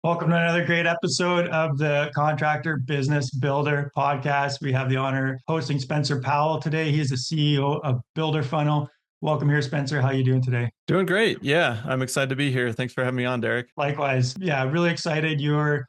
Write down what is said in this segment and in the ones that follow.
Welcome to another great episode of the Contractor Business Builder podcast. We have the honor of hosting Spencer Powell today. He is the CEO of Builder Funnel. Welcome here, Spencer. How are you doing today? Doing great. Yeah, I'm excited to be here. Thanks for having me on, Derek. Likewise. Yeah, really excited. Your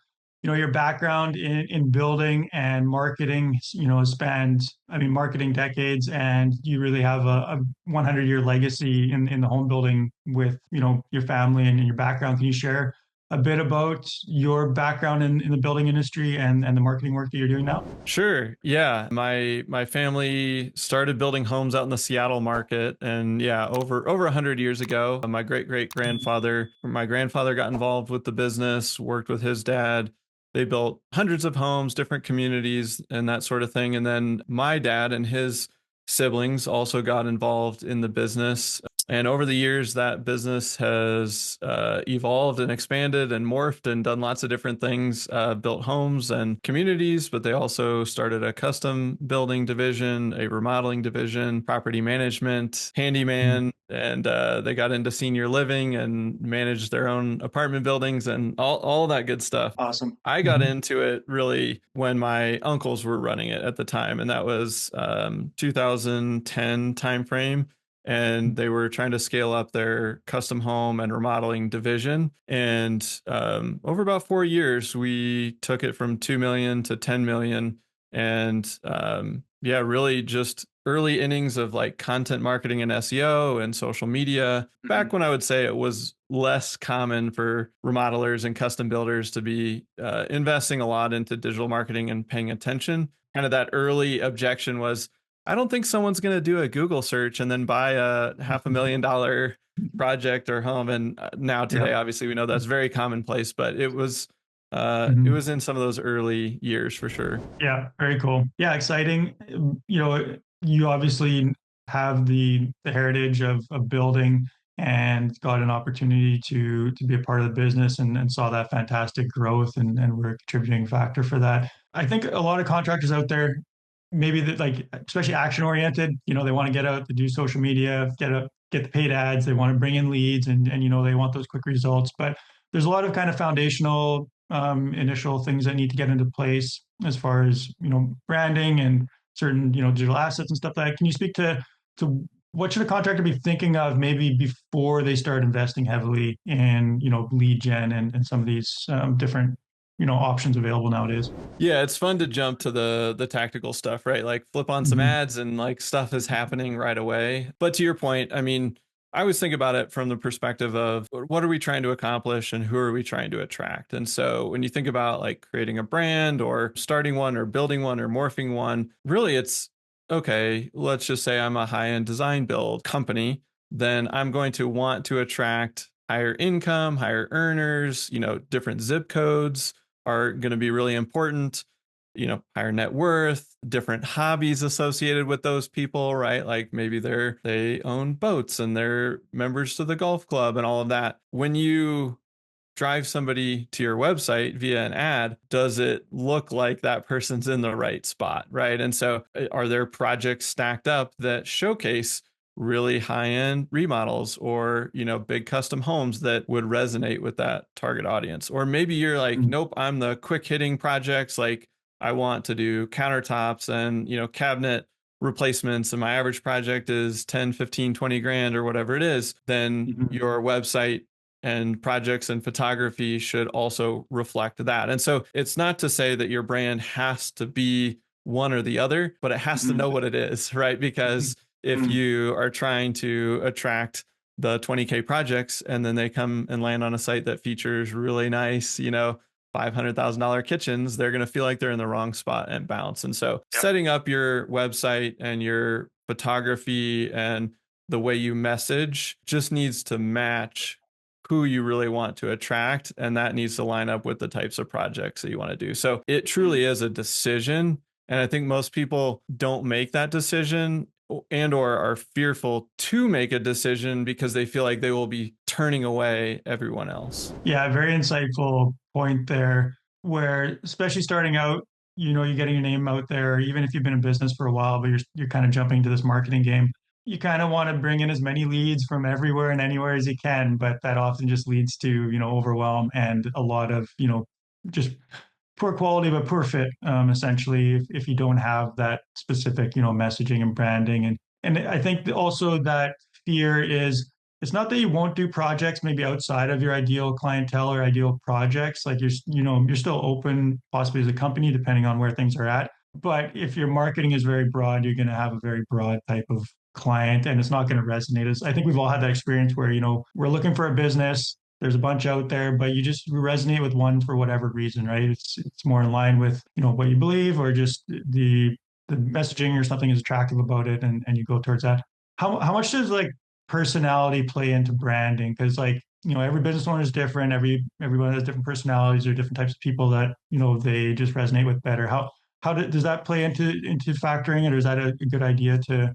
background in building and marketing, spanned, marketing decades, and you really have a 100-year legacy in the home building with, your family and your background. Can you share a bit about your background in the building industry and the marketing work that you're doing now? Sure. Yeah, my family started building homes out in the Seattle market, and yeah, over 100 years ago, my my grandfather got involved with the business, worked with his dad. They built hundreds of homes, different communities, and that sort of thing. And then my dad and his siblings also got involved in the business. And over the years, that business has evolved and expanded and morphed and done lots of different things, built homes and communities, but they also started a custom building division, a remodeling division, property management, handyman, and they got into senior living and managed their own apartment buildings and all that good stuff. Awesome. I got Mhm. into it really when my uncles were running it at the time, and that was 2010 timeframe, and they were trying to scale up their custom home and remodeling division. And over about 4 years, we took it from 2 million to 10 million. And yeah, really just early innings of like content marketing and SEO and social media. Back Mhm. when I would say it was less common for remodelers and custom builders to be investing a lot into digital marketing and paying attention. Kind of that early objection was, I don't think someone's going to do a Google search and then buy a $500,000 project or home. And now Yeah. today, obviously, we know that's very commonplace, but it Mhm. was in some of those early years for sure. Yeah, very cool. Yeah, exciting. You obviously have the heritage of building and got an opportunity to be a part of the business and saw that fantastic growth and were a contributing factor for that. I think a lot of contractors out there, maybe that like especially action oriented, they want to get out to do social media, get the paid ads, they want to bring in leads and they want those quick results. But there's a lot of kind of foundational initial things that need to get into place as far as branding and certain digital assets and stuff like that. Can you speak to what should a contractor be thinking of maybe before they start investing heavily in lead gen and some of these different options available nowadays? Yeah, it's fun to jump to the tactical stuff, right? Like flip on some Hmm. ads and like stuff is happening right away. But to your point, I mean, I always think about it from the perspective of what are we trying to accomplish and who are we trying to attract? And so when you think about like creating a brand or starting one or building one or morphing one, really it's okay, let's just say I'm a high-end design build company, then I'm going to want to attract higher income, higher earners, different zip codes are going to be really important. Higher net worth, different hobbies associated with those people, right? Like maybe they own boats and they're members to the golf club and all of that. When you drive somebody to your website via an ad, does it look like that person's in the right spot, right? And so are there projects stacked up that showcase really high-end remodels or, big custom homes that would resonate with that target audience? Or maybe you're like, nope, I'm the quick hitting projects, like I want to do countertops and, cabinet replacements and my average project is 10, 15, 20 grand or whatever it is, then Hmm. your website and projects and photography should also reflect that. And so it's not to say that your brand has to be one or the other, but it has to Hmm. know what it is, right? Because if Hmm. you are trying to attract the 20K projects and then they come and land on a site that features really nice, $500,000 kitchens, they're going to feel like they're in the wrong spot and bounce. And so Yeah. setting up your website and your photography and the way you message just needs to match who you really want to attract, and that needs to line up with the types of projects that you want to do. So it truly is a decision, and I think most people don't make that decision and or are fearful to make a decision because they feel like they will be turning away everyone else. Yeah, very insightful point there, where especially starting out, you're getting your name out there, even if you've been in business for a while, but you're kind of jumping into this marketing game. you kind of want to bring in as many leads from everywhere and anywhere as you can, but that often just leads to, overwhelm and a lot of, just poor quality but poor fit, essentially, if you don't have that specific, messaging and branding. And I think also that fear is, it's not that you won't do projects maybe outside of your ideal clientele or ideal projects. Like you're still open possibly as a company depending on where things are at. But if your marketing is very broad, you're going to have a very broad type of client, and it's not going to resonate. I think we've all had that experience where, we're looking for a business. There's a bunch out there, but you just resonate with one for whatever reason, right? It's more in line with, what you believe, or just the messaging or something is attractive about it, and you go towards that. How much does like personality play into branding? Because like, every business owner is different. Everyone has different personalities or different types of people that, they just resonate with better. Does that play into factoring it, or is that a good idea to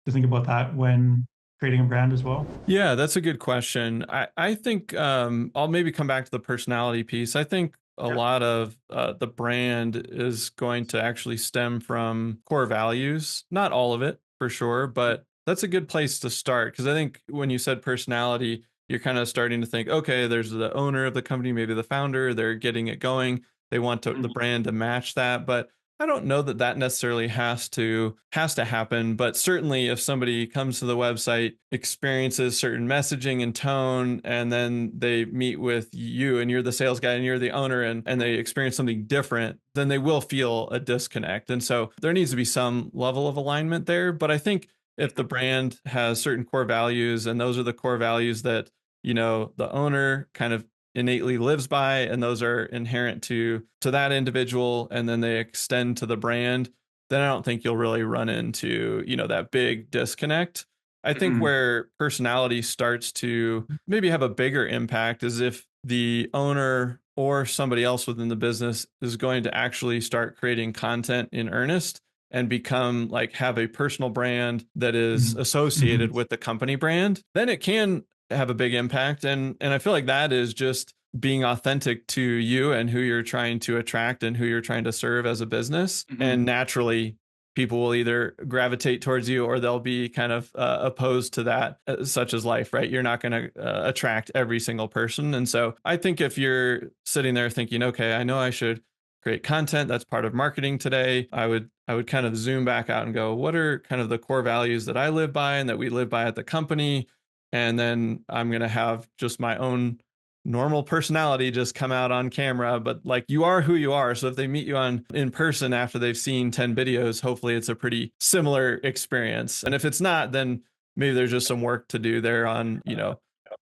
think about that when creating a brand as well? Yeah, that's a good question. I think I'll maybe come back to the personality piece. I think a Yeah. lot of the brand is going to actually stem from core values. Not all of it for sure, but that's a good place to start because I think when you said personality, you're kind of starting to think, okay, there's the owner of the company, maybe the founder, they're getting it going. They want the Mhm. brand to match that, but I don't know that that necessarily has to happen, but certainly if somebody comes to the website, experiences certain messaging and tone, and then they meet with you and you're the sales guy and you're the owner and they experience something different, then they will feel a disconnect. And so there needs to be some level of alignment there. But I think if the brand has certain core values and those are the core values that, the owner kind of innately lives by and those are inherent to that individual and then they extend to the brand, then I don't think you'll really run into, that big disconnect. I think Mhm. where personality starts to maybe have a bigger impact is if the owner or somebody else within the business is going to actually start creating content in earnest and become like have a personal brand that is Mhm. associated Mhm. with the company brand, then it can have a big impact. And I feel like that is just being authentic to you and who you're trying to attract and who you're trying to serve as a business. And Mhm. naturally, people will either gravitate towards you or they'll be kind of opposed to that, such as life, right? You're not going to attract every single person. And so I think if you're sitting there thinking, okay, I know I should create content, that's part of marketing today, I would kind of zoom back out and go, what are kind of the core values that I live by and that we live by at the company? And then I'm going to have just my own normal personality just come out on camera, but like you are who you are. So if they meet you on in person after they've seen 10 videos, hopefully it's a pretty similar experience. And if it's not, then maybe there's just some work to do there on,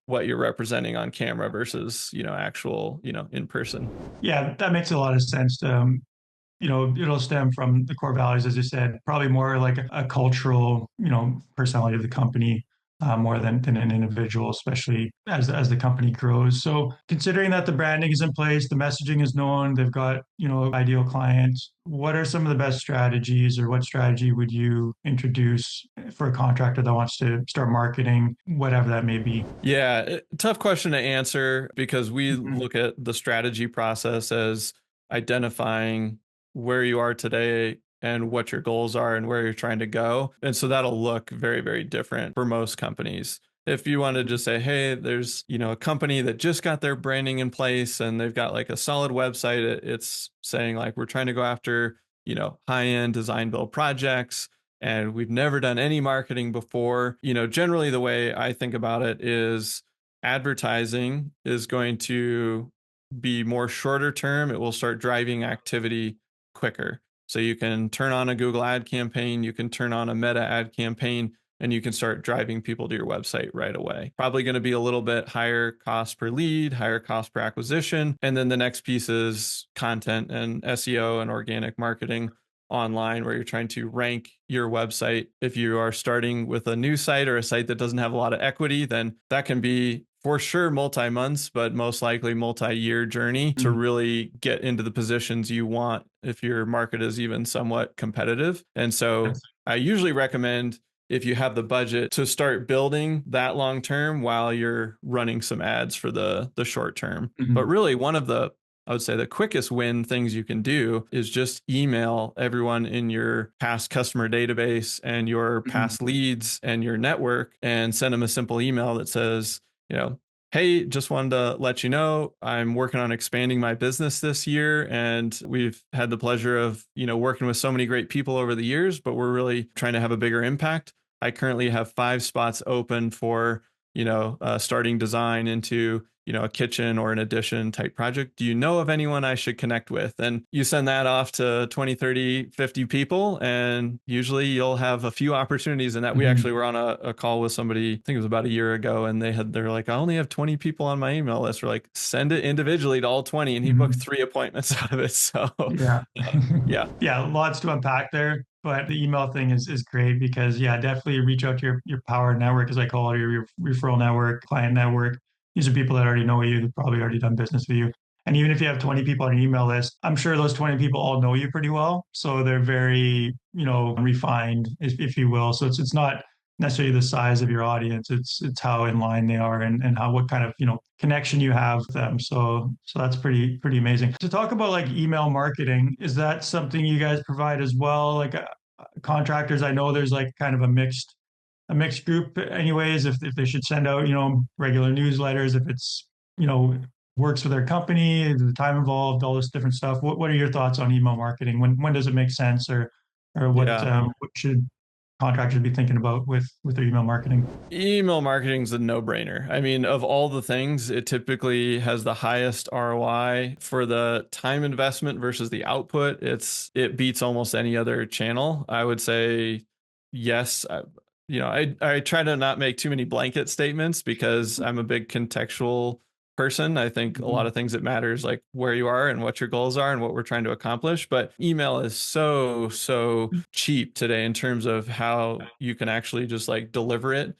what you're representing on camera versus, actual, in person. Yeah, that makes a lot of sense. It'll stem from the core values, as you said, probably more like a cultural, personality of the company, more than an individual, especially as the company grows. So considering that the branding is in place, the messaging is known, they've got, ideal clients, what are some of the best strategies, or what strategy would you introduce for a contractor that wants to start marketing, whatever that may be? Yeah, tough question to answer because we Mhm. look at the strategy process as identifying where you are today and what your goals are and where you're trying to go. And so that'll look very, very different for most companies. If you want to just say, hey, there's, a company that just got their branding in place and they've got like a solid website, it's saying like we're trying to go after, high-end design build projects and we've never done any marketing before. Generally the way I think about it is advertising is going to be more shorter term. It will start driving activity quicker. So you can turn on a Google ad campaign, you can turn on a Meta ad campaign, and you can start driving people to your website right away. Probably going to be a little bit higher cost per lead, higher cost per acquisition. And then the next piece is content and SEO and organic marketing online where you're trying to rank your website. If you are starting with a new site or a site that doesn't have a lot of equity, then that can be for sure multi months, but most likely multi year journey to Mhm. really get into the positions you want if your market is even somewhat competitive. And so I usually recommend if you have the budget to start building that long term while you're running some ads for the short term. But Mhm. really one of the I would say the quickest win things you can do is just email everyone in your past customer database and your Mhm. past leads and your network and send them a simple email that says, you know, hey, just wanted to let you know I'm working on expanding my business this year, and we've had the pleasure of, working with so many great people over the years, but we're really trying to have a bigger impact. I currently have 5 spots open for, starting design into, a kitchen or an addition type project. Do you know of anyone I should connect with? And you send that off to 20, 30, 50 people, and usually you'll have a few opportunities in that. We Mhm. actually were on a call with somebody, I think it was about a year ago, and they're like, I only have 20 people on my email list. We're like, send it individually to all 20. And he booked Mhm. 3 appointments out of it. So, Yeah. yeah. Yeah, lots to unpack there. But the email thing is great because yeah, definitely reach out to your power network, as I call it, your referral network, client network. These are people that already know you, they've probably already done business with you. And even if you have 20 people on your email list, I'm sure those 20 people all know you pretty well. So they're very, refined, if you will. So it's not necessarily the size of your audience. It's how in line they are and how what kind of connection you have with them. So that's pretty amazing. To talk about like email marketing, is that something you guys provide as well? Like contractors, I know there's like kind of a mixed group anyways, if they should send out regular newsletters, if it's you know works for their company, the time involved, all this different stuff. What are your thoughts on email marketing? When does it make sense, or Yeah. what should contractors be thinking about with their email marketing? Email marketing is a no-brainer. I mean, of all the things, it typically has the highest ROI for the time investment versus the output. It beats almost any other channel. I would say yes. I try to not make too many blanket statements because I'm a big contextual person. I think a lot Mhm. of things that matters like where you are and what your goals are and what we're trying to accomplish. But email is so cheap today in terms of how you can actually just like deliver it.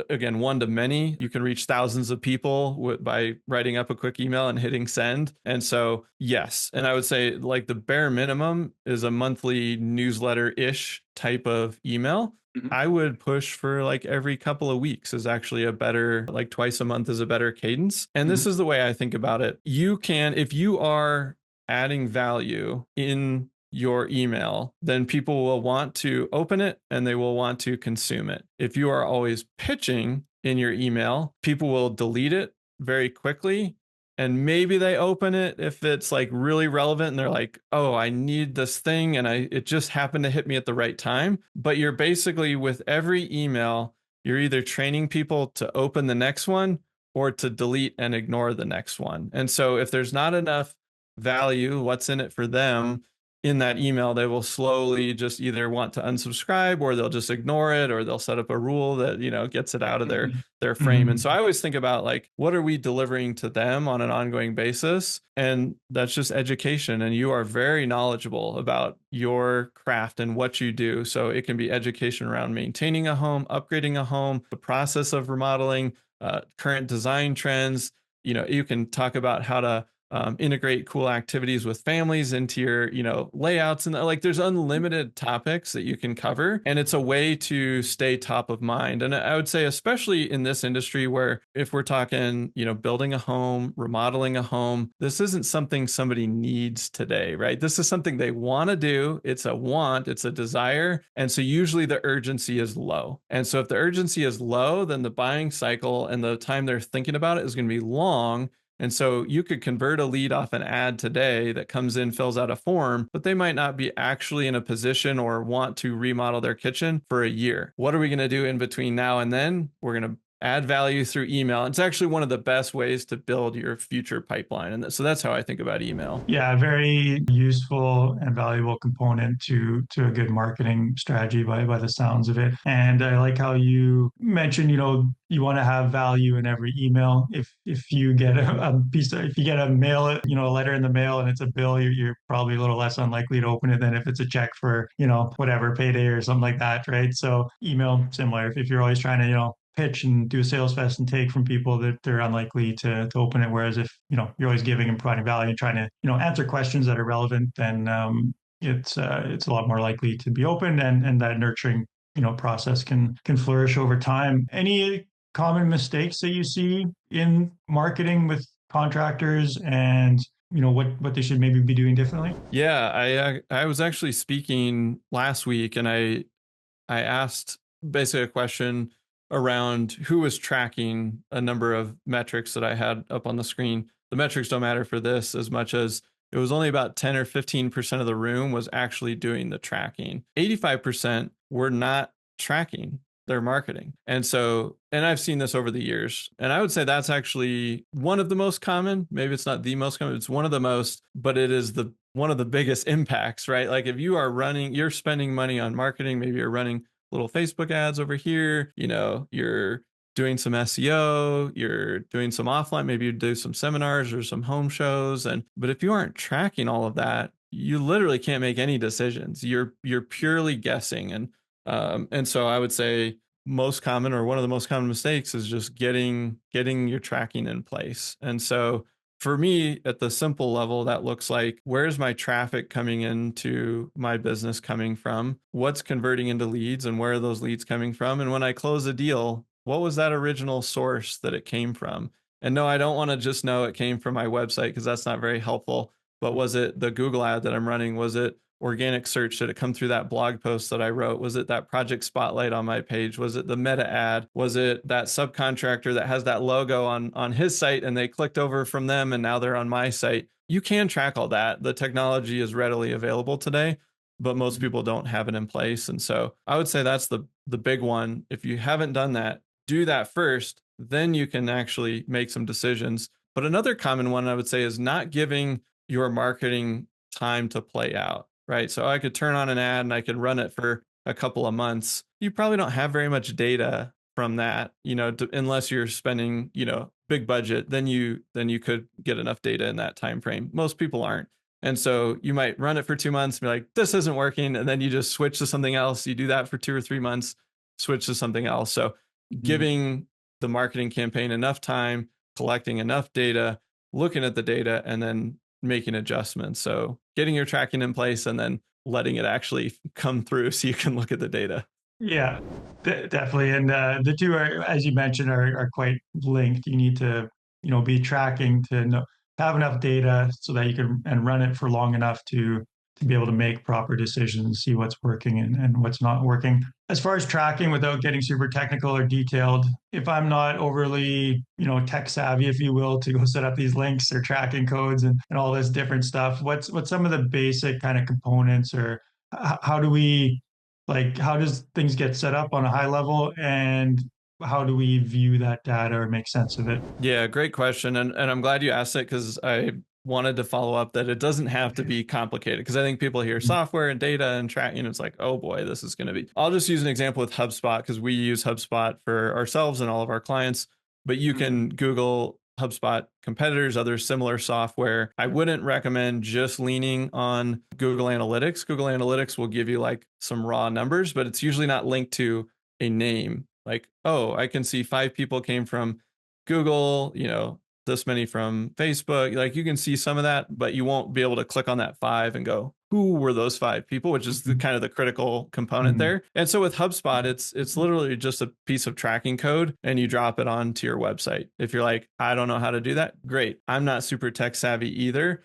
Again, one to many. You can reach thousands of people by writing up a quick email and hitting send. And so, yes. And I would say, like, the bare minimum is a monthly newsletter ish type of email. Mhm. I would push for like every couple of weeks is actually a better, like twice a month is a better cadence. And this Mhm. is the way I think about it. You can, if you are adding value in your email, then people will want to open it and they will want to consume it. If you are always pitching in your email, people will delete it very quickly. And maybe they open it if it's like really relevant and they're like, oh, I need this thing and it just happened to hit me at the right time. But you're basically with every email, you're either training people to open the next one or to delete and ignore the next one. And so if there's not enough value, what's in it for them, in that email, they will slowly just either want to unsubscribe or they'll just ignore it or they'll set up a rule that, gets it out of their frame. And Mhm. so I always think about like, what are we delivering to them on an ongoing basis? And that's just education. And you are very knowledgeable about your craft and what you do. So it can be education around maintaining a home, upgrading a home, the process of remodeling, current design trends. You can talk about how to integrate cool activities with families into your, layouts, and like there's unlimited topics that you can cover, and it's a way to stay top of mind. And I would say, especially in this industry, where if we're talking, building a home, remodeling a home, this isn't something somebody needs today, right? This is something they want to do. It's a want, it's a desire, and so usually the urgency is low. And so if the urgency is low, then the buying cycle and the time they're thinking about it is going to be long. And so you could convert a lead off an ad today that comes in, fills out a form, but they might not be actually in a position or want to remodel their kitchen for a year. What are we going to do in between now and then? We're going to add value through email. It's actually one of the best ways to build your future pipeline. And so that's how I think about email. Yeah, a very useful and valuable component to a good marketing strategy by the sounds of it. And I like how you mentioned, you want to have value in every email. If you get if you get a mail, a letter in the mail and it's a bill, you're probably a little less unlikely to open it than if it's a check for, whatever payday or something like that, right? So email similar. If you're always trying to, pitch and do a sales fest and take from people, that they're unlikely to open it. Whereas if you're always giving and providing value and trying to answer questions that are relevant, then it's a lot more likely to be open, and that nurturing process can flourish over time. Any common mistakes that you see in marketing with contractors and what they should maybe be doing differently? Yeah, I was actually speaking last week, and I asked basically a question around who was tracking a number of metrics that I had up on the screen. The metrics don't matter for this as much as it was only about 10 or 15% of the room was actually doing the tracking. 85% were not tracking their marketing. And so, and I've seen this over the years, and I would say that's actually one of the most common. Maybe it's not the most common, it's one of the most, but it is the one of the biggest impacts, right? Like if you are running, you're spending money on marketing, maybe you're running little Facebook ads over here, you're doing some SEO, you're doing some offline, maybe you do some seminars or some home shows. But if you aren't tracking all of that, you literally can't make any decisions. You're purely guessing. And so I would say most common, or one of the most common mistakes, is just getting your tracking in place. And so for me, at the simple level, that looks like, where's my traffic coming into my business coming from? What's converting into leads, and where are those leads coming from? And when I close a deal, what was that original source that it came from? And no, I don't want to just know it came from my website, because that's not very helpful. But was it the Google ad that I'm running? Was it organic search? Did it come through that blog post that I wrote? Was it that project spotlight on my page? Was it the meta ad? Was it that subcontractor that has that logo on his site and they clicked over from them and now they're on my site? You can track all that. The technology is readily available today, but most people don't have it in place. And so I would say that's the big one. If you haven't done that, do that first, then you can actually make some decisions. But another common one I would say is not giving your marketing time to play out, right? So I could turn on an ad and I could run it for a couple of months. You probably don't have very much data from that, unless you're spending, big budget, then you could get enough data in that time frame. Most people aren't. And so you might run it for 2 months and be like, this isn't working. And then you just switch to something else. You do that for 2 or 3 months, switch to something else. So Mhm. giving the marketing campaign enough time, collecting enough data, looking at the data, and then making adjustments. So getting your tracking in place and then letting it actually come through so you can look at the data. Yeah, definitely. And the two are, as you mentioned, are quite linked. You need to, be tracking to have enough data so that you can and run it for long enough to be able to make proper decisions, see what's working and what's not working. As far as tracking without getting super technical or detailed, if I'm not overly, tech savvy, if you will, to go set up these links or tracking codes and all this different stuff, what's some of the basic kind of components, or how do we like, how does things get set up on a high level, and how do we view that data or make sense of it? Yeah, great question. And I'm glad you asked it, because I wanted to follow up that it doesn't have to be complicated, because I think people hear Mhm. software and data and tracking, it's like, oh boy, this is going to be. I'll just use an example with HubSpot, because we use HubSpot for ourselves and all of our clients, but you can Google HubSpot competitors, other similar software. I wouldn't recommend just leaning on Google Analytics. Google Analytics will give you like some raw numbers, but it's usually not linked to a name. Like, oh, I can see 5 people came from Google, this many from Facebook. Like you can see some of that, but you won't be able to click on that 5 and go, who were those 5 people, which is the Mhm. kind of the critical component Mhm. there. And so with HubSpot, it's literally just a piece of tracking code and you drop it onto your website. If you're like, I don't know how to do that, great. I'm not super tech savvy either.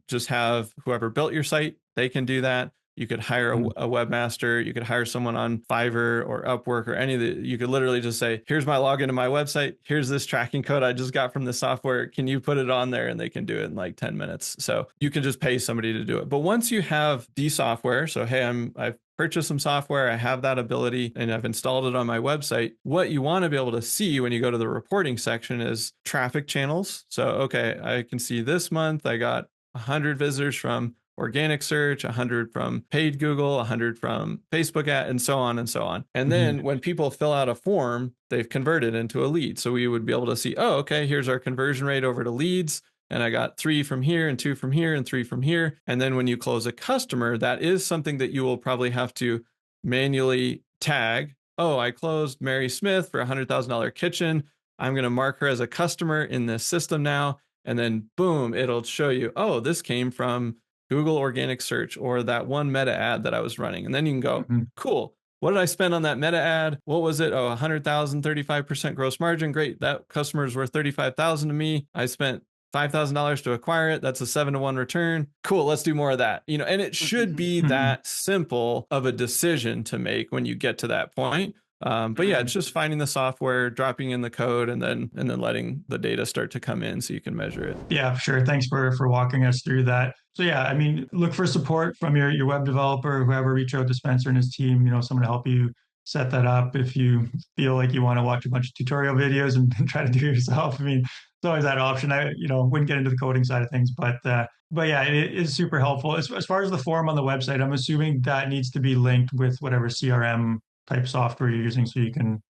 Just have whoever built your site, they can do that. You could hire Mhm. a webmaster. You could hire someone on Fiverr or Upwork or any of the, you could literally just say, here's my login to my website. Here's this tracking code I just got from the software. Can you put it on there? And they can do it in like 10 minutes. So you can just pay somebody to do it. But once you have the software, so, hey, I've purchased some software, I have that ability, and I've installed it on my website. What you want to be able to see when you go to the reporting section is traffic channels. So, okay, I can see this month I got 100 visitors from organic search, 100 from paid Google, 100 from Facebook ad, and so on and so on. And Mhm. then when people fill out a form, they've converted into a lead. So we would be able to see, oh, okay, here's our conversion rate over to leads. And I got 3 from here and 2 from here and 3 from here. And then when you close a customer, that is something that you will probably have to manually tag. Oh, I closed Mary Smith for a $100,000 kitchen. I'm going to mark her as a customer in this system now. And then boom, it'll show you, oh, this came from Google organic search or that one meta ad that I was running. And then you can go, Mhm. cool. What did I spend on that meta ad? What was it? Oh, 100,000, 35% gross margin. Great. That customer is worth 35,000 to me. I spent $5,000 to acquire it. That's a 7-to-1 return. Cool. Let's do more of that. And it should be Mhm. that simple of a decision to make when you get to that point. But yeah, it's Mhm. just finding the software, dropping in the code, and then letting the data start to come in so you can measure it. Yeah, sure. Thanks for walking us through that. So yeah, I mean, look for support from your web developer, whoever. Reach out to Spencer and his team. Someone to help you set that up. If you feel like you want to watch a bunch of tutorial videos and try to do it yourself, I mean, there's always that option. I wouldn't get into the coding side of things, but yeah, it is super helpful. As far as the form on the website, I'm assuming that needs to be linked with whatever CRM type software you're using, so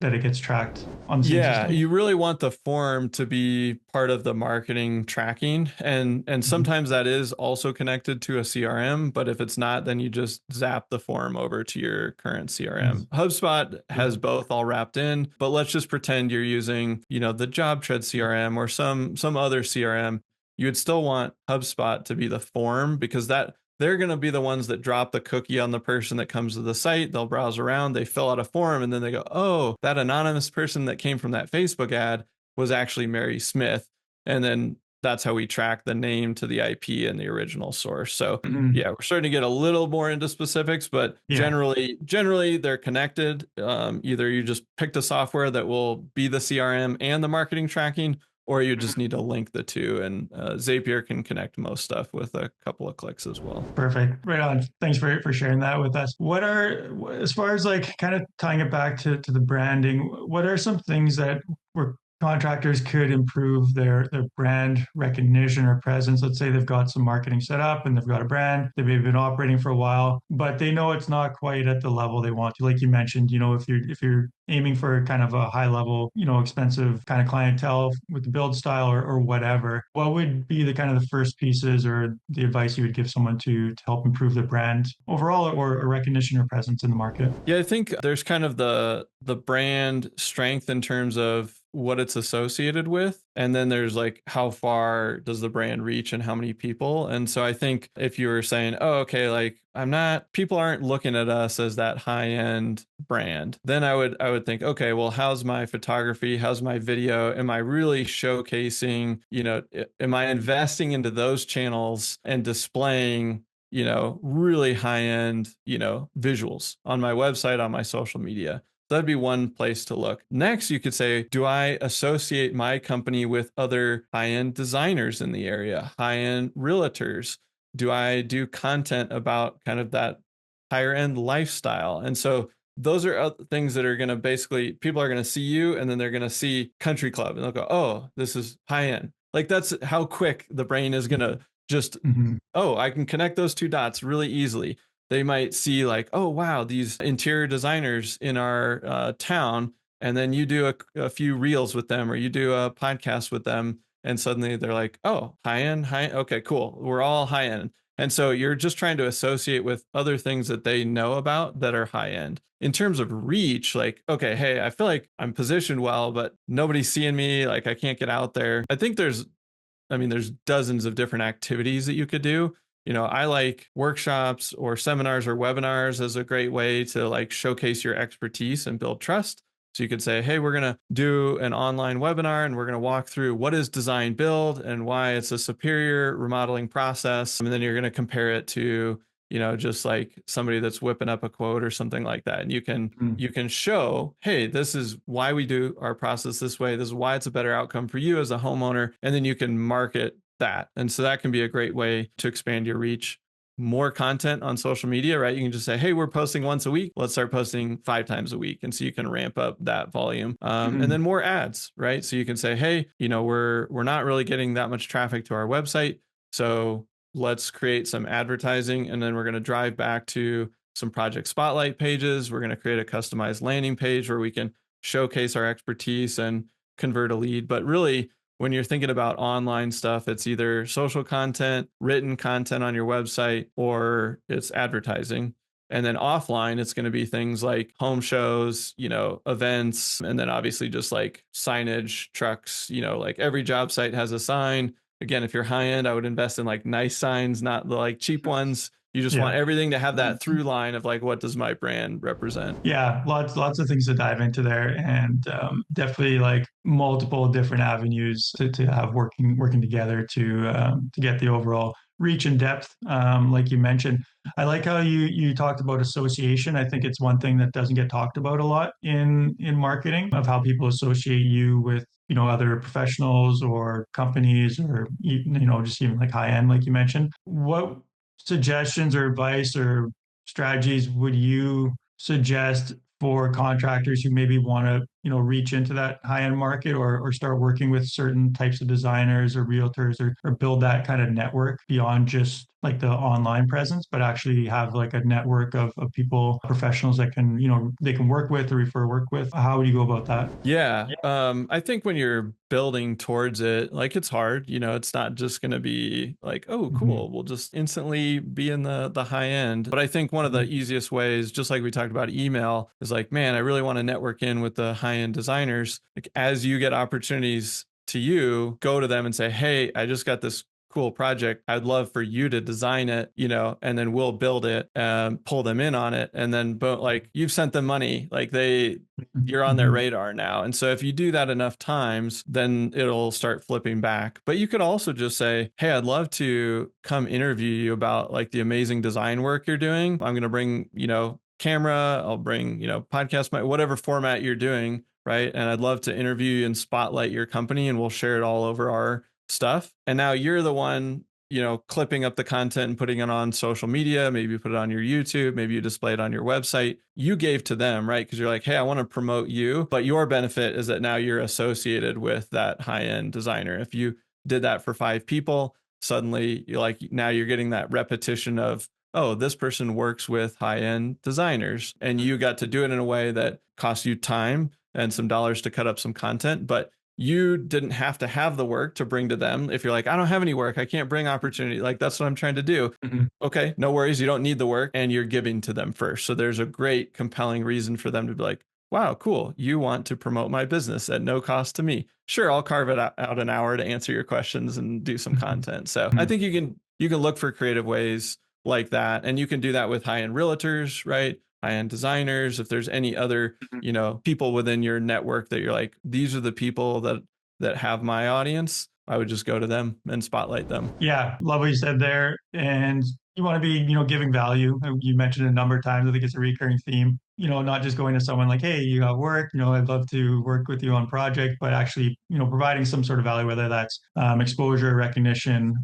that it gets tracked on the same Yeah, system. you really want the form to be part of the marketing tracking, and Mhm. sometimes that is also connected to a CRM, but if it's not, then you just zap the form over to your current CRM. HubSpot has both all wrapped in, but let's just pretend you're using, the JobTread CRM or some other CRM. You would still want HubSpot to be the form because that they're going to be the ones that drop the cookie on the person that comes to the site. They'll browse around, they fill out a form, and then they go, oh, that anonymous person that came from that Facebook ad was actually Mary Smith. And then that's how we track the name to the IP and the original source. So Mhm. yeah, we're starting to get a little more into specifics, but Yeah. generally they're connected. Either you just picked a software that will be the CRM and the marketing tracking, or you just need to link the two. And Zapier can connect most stuff with a couple of clicks as well. Perfect. Right on. Thanks for sharing that with us. As far as like kind of tying it back to the branding, what are some things that where contractors could improve their brand recognition or presence? Let's say they've got some marketing set up and they've got a brand, they've maybe been operating for a while, but they know it's not quite at the level they want to. Like you mentioned, if you're aiming for kind of a high level, expensive kind of clientele with the build style or whatever, what would be the kind of the first pieces or the advice you would give someone to help improve their brand overall or recognition or presence in the market? Yeah, I think there's kind of the brand strength in terms of what it's associated with, and then there's like how far does the brand reach and how many people. And so I think if you were saying, oh, okay, like people aren't looking at us as that high-end brand, then I would think, okay, well, how's my photography? How's my video? Am I really showcasing, am I investing into those channels and displaying really high end, visuals on my website, on my social media? That'd be one place to look. Next, you could say, do I associate my company with other high end designers in the area, high end realtors? Do I do content about kind of that higher end lifestyle? And so those are things that are going to basically, people are going to see you and then they're going to see country club and they'll go, oh, this is high end. Like that's how quick the brain is going to just, Mm-hmm. oh, I can connect those two dots really easily. They might see like, oh, wow, these interior designers in our town. And then you do a few reels with them or you do a podcast with them. And suddenly they're like, oh, high end, high. Okay, cool. We're all high end. And so you're just trying to associate with other things that they know about that are high end. In terms of reach, like, okay, hey, I feel like I'm positioned well, but nobody's seeing me. Like, I can't get out there. There's dozens of different activities that you could do. I like workshops or seminars or webinars as a great way to like showcase your expertise and build trust. So you could say, hey, we're going to do an online webinar and we're going to walk through what is design build and why it's a superior remodeling process. And then you're going to compare it to, just like somebody that's whipping up a quote or something like that. And you can show, hey, this is why we do our process this way. This is why it's a better outcome for you as a homeowner. And then you can market that. And so that can be a great way to expand your reach. More content on social media, right? You can just say, hey, we're posting once a week. Let's start posting 5 times a week. And so you can ramp up that volume. And Mm-hmm. then more ads, right? So you can say, hey, we're not really getting that much traffic to our website. So let's create some advertising. And then we're going to drive back to some project spotlight pages. We're going to create a customized landing page where we can showcase our expertise and convert a lead. But really, when you're thinking about online stuff, it's either social content, written content on your website, or it's advertising. And then offline, it's going to be things like home shows, events, and then obviously just like signage, trucks, like every job site has a sign. Again, if you're high end, I would invest in like nice signs, not the like cheap ones. You just want Yeah. everything to have that through line of like, what does my brand represent? Yeah, lots of things to dive into there, and definitely like multiple different avenues to have working together to get the overall reach and depth. Like you mentioned, I like how you talked about association. I think it's one thing that doesn't get talked about a lot in marketing, of how people associate you with other professionals or companies, or just even like high end, like you mentioned. What suggestions or advice or strategies would you suggest for contractors who maybe want to, reach into that high end market, or start working with certain types of designers or realtors, or build that kind of network beyond just like the online presence, but actually have like a network of people, professionals that can, they can work with or refer work with? How would you go about that? Yeah. I think when you're building towards it, like it's hard, it's not just going to be like, oh, Mm-hmm. cool, we'll just instantly be in the high end. But I think one of the easiest ways, just like we talked about email, is like, man, I really want to network in with the high end designers. Like as you get opportunities to you, go to them and say, hey, I just got this cool project. I'd love for you to design it, and then we'll build it, pull them in on it. And then, but like you've sent them money, like you're on their Mm-hmm. radar now. And so if you do that enough times, then it'll start flipping back. But you could also just say, hey, I'd love to come interview you about like the amazing design work you're doing. I'm going to bring, camera, I'll bring, podcast, whatever format you're doing. Right. And I'd love to interview you and spotlight your company, and we'll share it all over our stuff. And now you're the one, clipping up the content and putting it on social media. Maybe you put it on your YouTube, maybe you display it on your website. You gave to them, right? Because you're like, hey, I want to promote you. But your benefit is that now you're associated with that high end designer. If you did that for 5 people, suddenly you're like, now you're getting that repetition of, oh, this person works with high end designers. And you got to do it in a way that costs you time and some dollars to cut up some content, but you didn't have to have the work to bring to them. If you're like, I don't have any work, I can't bring opportunity, like that's what I'm trying to do. Mm-hmm. Okay, no worries. You don't need the work, and you're giving to them first. So there's a great compelling reason for them to be like, wow, cool. You want to promote my business at no cost to me. Sure, I'll carve it out an hour to answer your questions and do some content. So I Mm-hmm. think you can look for creative ways like that. And you can do that with high-end realtors, right? High-end designers. If there's any other, people within your network that you're like, these are the people that have my audience, I would just go to them and spotlight them. Yeah, love what you said there. And you want to be, giving value. You mentioned it a number of times. I think it's a recurring theme. Not just going to someone like, hey, you got work, I'd love to work with you on project, but actually, providing some sort of value, whether that's exposure, recognition,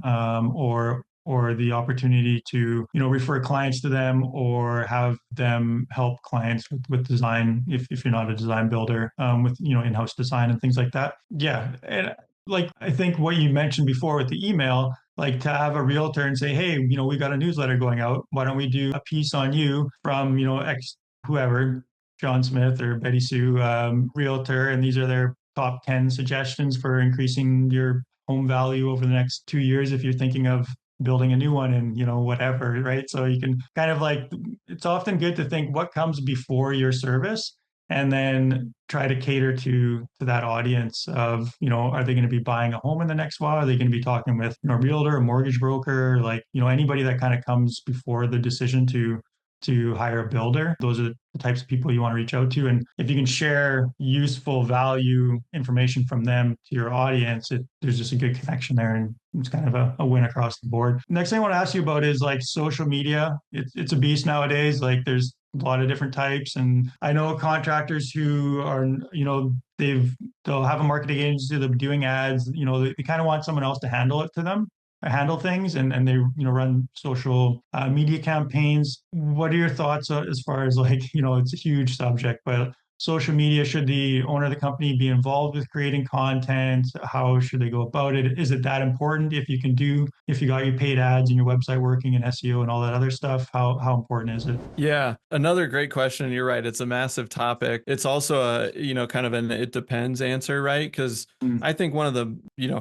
or the opportunity to, refer clients to them, or have them help clients with design, if you're not a design builder, with, in-house design and things like that. Yeah. And like, I think what you mentioned before with the email, like to have a realtor and say, hey, we got a newsletter going out. Why don't we do a piece on you from, X whoever, John Smith or Betty Sue, realtor, and these are their top 10 suggestions for increasing your home value over the next 2 years if you're thinking of building a new one, and whatever, right? So you can kind of like, it's often good to think what comes before your service, and then try to cater to that audience of, are they going to be buying a home in the next while? Are they going to be talking with, a realtor, a mortgage broker, like, anybody that kind of comes before the decision to hire a builder? Those are the types of people you want to reach out to. And if you can share useful value information from them to your audience, there's just a good connection there, and it's kind of a win across the board. Next thing I want to ask you about is like social media. It's a beast nowadays. Like there's a lot of different types. And I know contractors who are, they'll have a marketing agency, they'll be doing ads, they kind of want someone else to handle it to them, handle things, and they, run social media campaigns. What are your thoughts as far as like, it's a huge subject, but social media, should the owner of the company be involved with creating content? How should they go about it? Is it that important? If you got your paid ads and your website working and SEO and all that other stuff, how important is it? Yeah, another great question. You're right. It's a massive topic. It's also a, kind of an it depends answer, right? Because Mm. I think one of the,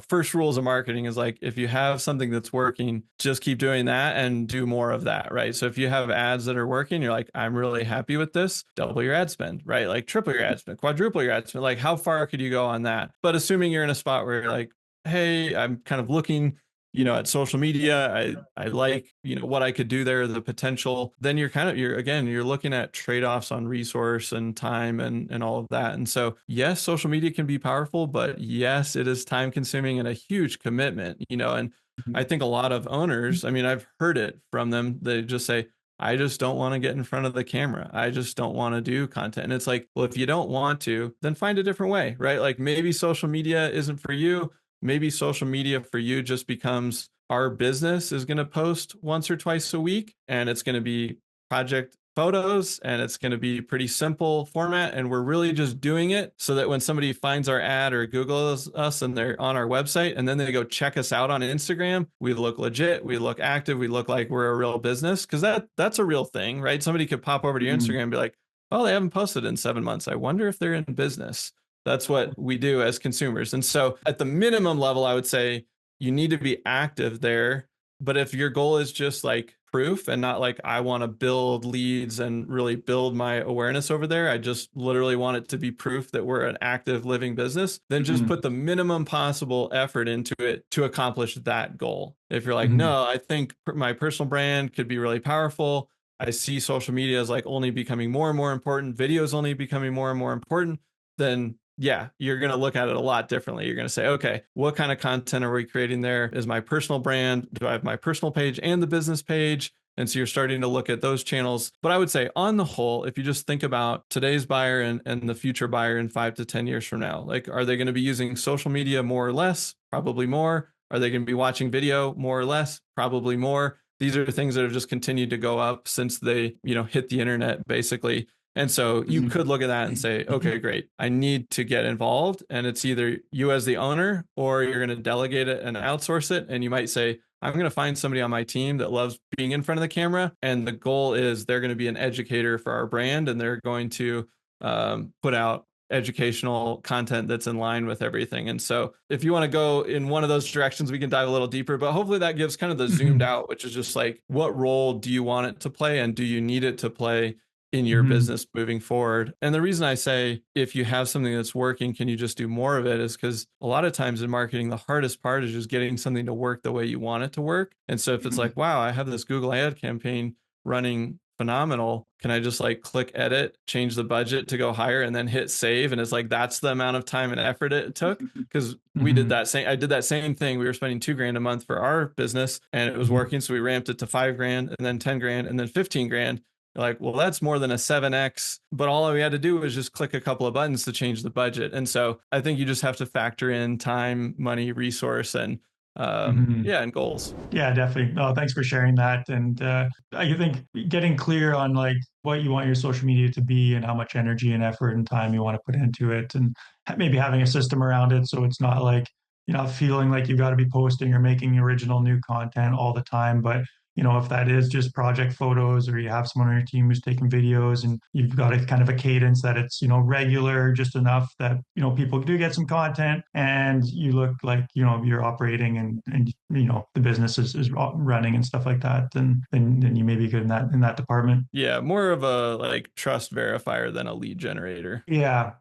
first rules of marketing is like if you have something that's working, just keep doing that and do more of that, right? So if you have ads that are working, you're like, I'm really happy with this, double your ad spend, right? Like triple your ad spend, quadruple your ad spend. Like how far could you go on that? But assuming you're in a spot where you're like, hey, I'm kind of looking at social media. I like, what I could do there, the potential. Then you're looking at trade-offs on resource and time and all of that. And so, yes, social media can be powerful, but yes, it is time consuming and a huge commitment, and I think a lot of owners, I mean, I've heard it from them. They just say, I just don't want to get in front of the camera. I just don't want to do content. And it's like, well, if you don't want to, then find a different way, right? Like maybe social media isn't for you. Maybe social media for you just becomes our business is going to post once or twice a week, and it's going to be project photos, and it's going to be pretty simple format, and we're really just doing it so that when somebody finds our ad or Googles us and they're on our website and then they go check us out on Instagram, we look legit, we look active, we look like we're a real business, because that's a real thing, right? Somebody could pop over to your Mhm. Instagram and be like, oh, they haven't posted in 7 months, I wonder if they're in business. That's what we do as consumers. And so at the minimum level, I would say you need to be active there. But if your goal is just like proof and not like, I want to build leads and really build my awareness over there, I just literally want it to be proof that we're an active living business, then just Mhm. put the minimum possible effort into it to accomplish that goal. If you're like, Mhm. no, I think my personal brand could be really powerful. I see social media as like only becoming more and more important, videos only becoming more and more important, then yeah, you're going to look at it a lot differently. You're going to say, okay, what kind of content are we creating there? Is my personal brand? Do I have my personal page and the business page? And so you're starting to look at those channels. But I would say, on the whole, if you just think about today's buyer and the future buyer in 5 to 10 years from now, like, are they going to be using social media more or less? Probably more. Are they going to be watching video more or less? Probably more. These are things that have just continued to go up since they, hit the internet, basically. And so you Mhm. could look at that and say, okay, great, I need to get involved. And it's either you as the owner, or you're going to delegate it and outsource it. And you might say, I'm going to find somebody on my team that loves being in front of the camera. And the goal is they're going to be an educator for our brand, and they're going to put out educational content that's in line with everything. And so if you want to go in one of those directions, we can dive a little deeper, but hopefully that gives kind of the zoomed Mhm. out, which is just like, what role do you want it to play, and do you need it to play in your Mhm. business moving forward? And the reason I say, if you have something that's working, can you just do more of it, is because a lot of times in marketing, the hardest part is just getting something to work the way you want it to work. And so if it's Mhm. like, wow, I have this Google ad campaign running phenomenal, can I just like click edit, change the budget to go higher, and then hit save? And it's like, that's the amount of time and effort it took. Because Mhm. I did that same thing. We were spending 2 grand a month for our business, and it was Mhm. working. So we ramped it to 5 grand, and then 10 grand, and then 15 grand. Like, well, that's more than a 7x, but all we had to do was just click a couple of buttons to change the budget. And so I think you just have to factor in time, money, resource, and Mhm. yeah, and goals. Yeah, definitely. No, thanks for sharing that. And I think getting clear on like what you want your social media to be and how much energy and effort and time you want to put into it, and maybe having a system around it so it's not like you're not feeling like you've got to be posting or making original new content all the time. But if that is just project photos, or you have someone on your team who's taking videos, and you've got a kind of a cadence that it's regular, just enough that people do get some content, and you look like you're operating, and the business is running and stuff like that, then you may be good in that department. Yeah, more of a like trust verifier than a lead generator. Yeah.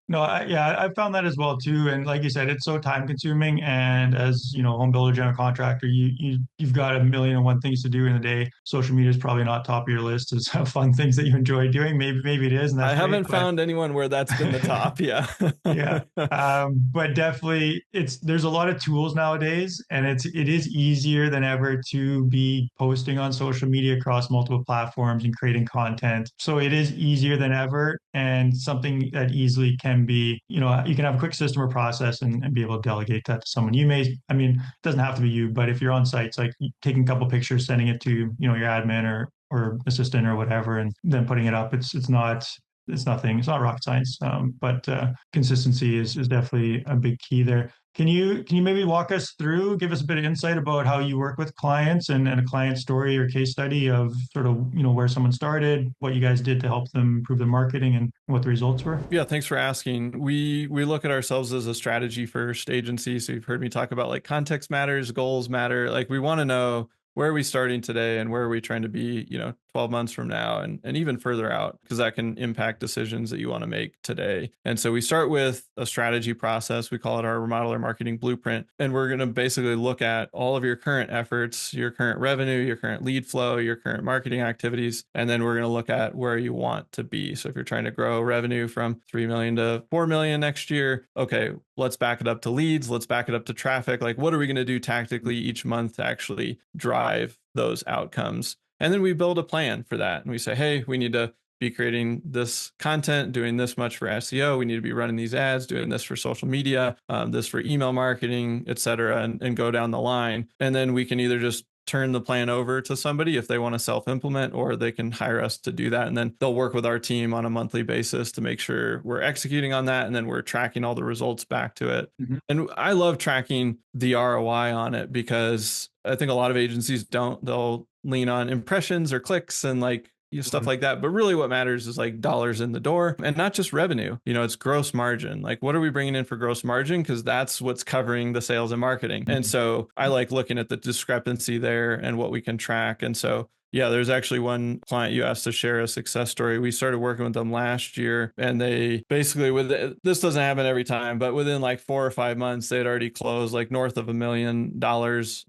No, yeah, I found that as well too. And like you said, it's so time consuming. And as home builder, general contractor, you've got a million and one things to do in a day. Social media is probably not top of your list as fun things that you enjoy doing. Maybe it is, and that's I great. haven't But found anyone where that's been the top. Yeah. yeah. But definitely there's a lot of tools nowadays, and it is easier than ever to be posting on social media across multiple platforms and creating content. So it is easier than ever, and something that easily can be, you can have a quick system or process, and be able to delegate that to someone. I mean, it doesn't have to be you, but if you're on sites, like taking a couple pictures, sending it to, your admin or assistant or whatever, and then putting it up, it's not rocket science, but consistency is definitely a big key there. Can you maybe walk us through, give us a bit of insight about how you work with clients, and a client story or case study of sort of where someone started, what you guys did to help them improve their marketing, and what the results were? Yeah, thanks for asking. We look at ourselves as a strategy first agency. So you've heard me talk about like context matters, goals matter. Like we want to know, where are we starting today and where are we trying to be, 12 months from now, and even further out, because that can impact decisions that you want to make today. And so we start with a strategy process. We call it our remodeler marketing blueprint. And we're going to basically look at all of your current efforts, your current revenue, your current lead flow, your current marketing activities. And then we're going to look at where you want to be. So if you're trying to grow revenue from 3 million to 4 million next year, okay, let's back it up to leads. Let's back it up to traffic. Like, what are we going to do tactically each month to actually drive those outcomes? And then we build a plan for that. And we say, hey, we need to be creating this content, doing this much for SEO. We need to be running these ads, doing this for social media, this for email marketing, et cetera, and go down the line. And then we can either just turn the plan over to somebody if they want to self-implement, or they can hire us to do that. And then they'll work with our team on a monthly basis to make sure we're executing on that. And then we're tracking all the results back to it. Mm-hmm. And I love tracking the ROI on it, because I think a lot of agencies don't. They'll lean on impressions or clicks and like stuff like that. But really what matters is like dollars in the door, and not just revenue. It's gross margin. Like, what are we bringing in for gross margin? Because that's what's covering the sales and marketing. And so I like looking at the discrepancy there and what we can track. And so yeah, there's actually one client you asked to share a success story. We started working with them last year, and they basically, this doesn't happen every time, but within like 4 or 5 months, they'd already closed like north of $1 million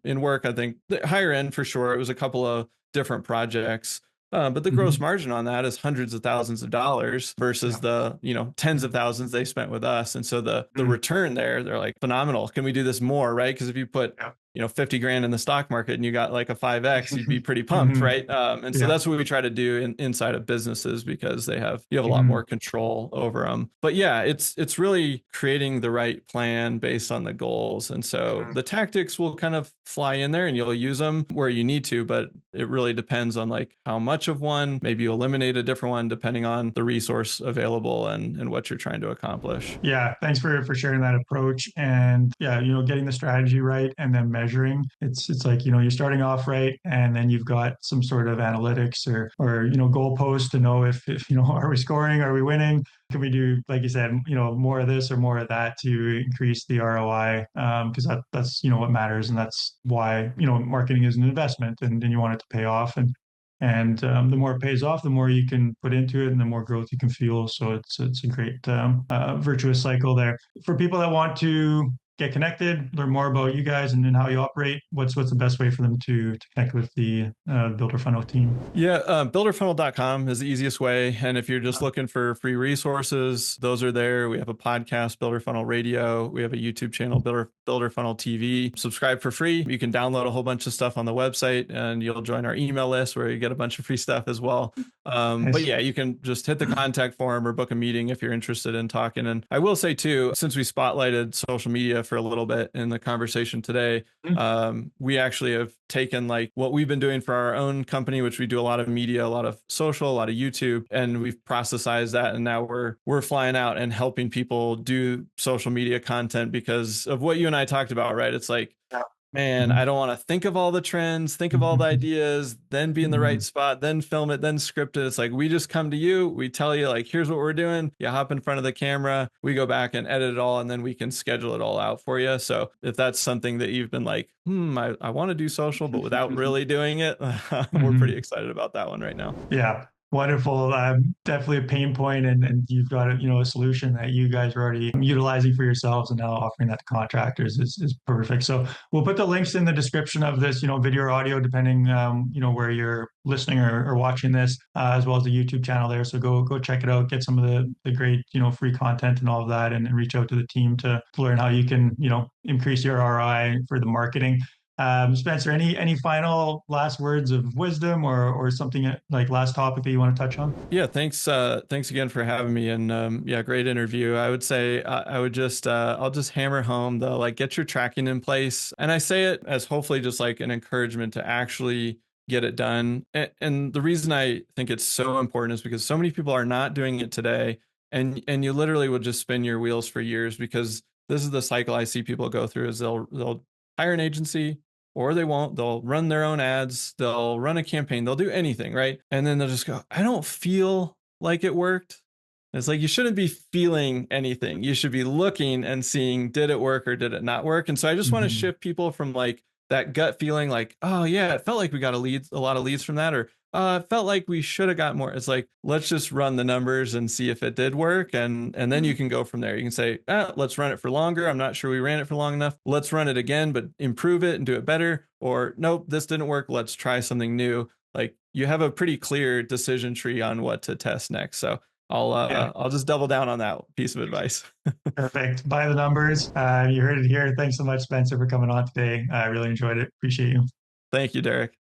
in work. I think the higher end for sure. It was a couple of different projects. But the gross margin on that is hundreds of thousands of dollars versus the, tens of thousands they spent with us. And so the return there, they're like, phenomenal. Can we do this more? Right. Because if you put 50 grand in the stock market and you got like a 5X, you'd be pretty pumped. Right. And so that's what we try to do inside of businesses, because you have a lot more control over them. But yeah, it's really creating the right plan based on the goals. And so the tactics will kind of fly in there and you'll use them where you need to, but it really depends on like how much of one. Maybe you eliminate a different one depending on the resource available and what you're trying to accomplish. Yeah, thanks for sharing that approach. And yeah, getting the strategy right and then measuring. It's like, you're starting off right, and then you've got some sort of analytics or goalposts to know if are we scoring, are we winning? Can we do, like you said, more of this or more of that to increase the ROI? Because that's what matters, and that's why marketing is an investment, and you want it to pay off. And the more it pays off, the more you can put into it, and the more growth you can fuel. So it's a great virtuous cycle there. For people that want to get connected, learn more about you guys and how you operate, what's the best way for them to connect with the Builder Funnel team? Yeah, builderfunnel.com is the easiest way. And if you're just looking for free resources, those are there. We have a podcast, Builder Funnel Radio. We have a YouTube channel, Builder Funnel TV. Subscribe for free. You can download a whole bunch of stuff on the website, and you'll join our email list where you get a bunch of free stuff as well. But yeah, you can just hit the contact form or book a meeting if you're interested in talking. And I will say too, since we spotlighted social media for a little bit in the conversation today, we actually have taken like what we've been doing for our own company, which we do a lot of media, a lot of social, a lot of YouTube, and we've processized that. And now we're flying out and helping people do social media content because of what you and I talked about, right? It's like, man, I don't want to think of all the trends, think of all the ideas, then be in the right spot, then film it, then script it. It's like, we just come to you, we tell you like, here's what we're doing. You hop in front of the camera, we go back and edit it all, and then we can schedule it all out for you. So if that's something that you've been like, I want to do social, but without really doing it, we're pretty excited about that one right now. Yeah. Wonderful. Definitely a pain point, and you've got a solution that you guys are already utilizing for yourselves, and now offering that to contractors is perfect. So we'll put the links in the description of this, video or audio, depending where you're listening or watching this, as well as the YouTube channel there. So go check it out, get some of the great free content and all of that, and reach out to the team to learn how you can increase your ROI for the marketing. Spencer, any final last words of wisdom or something like last topic that you want to touch on? Yeah, thanks again for having me. And yeah, great interview. I would say I'll just hammer home though, like, get your tracking in place. And I say it as hopefully just like an encouragement to actually get it done. And the reason I think it's so important is because so many people are not doing it today, and you literally will just spin your wheels for years, because this is the cycle I see people go through is they'll hire an agency, or they won't. They'll run their own ads. They'll run a campaign. They'll do anything, right? And then they'll just go, I don't feel like it worked. And it's like, you shouldn't be feeling anything. You should be looking and seeing, did it work or did it not work? And so I just want to shift people from like that gut feeling like, oh yeah, it felt like we got a lot of leads from that, or it felt like we should have got more. It's like, let's just run the numbers and see if it did work. And then you can go from there. You can say, let's run it for longer. I'm not sure we ran it for long enough. Let's run it again, but improve it and do it better. Or nope, this didn't work. Let's try something new. Like you have a pretty clear decision tree on what to test next. So Yeah, I'll just double down on that piece of advice. perfect. By the numbers. You heard it here. Thanks so much, Spencer, for coming on today. I really enjoyed it. Appreciate you. Thank you, Derek.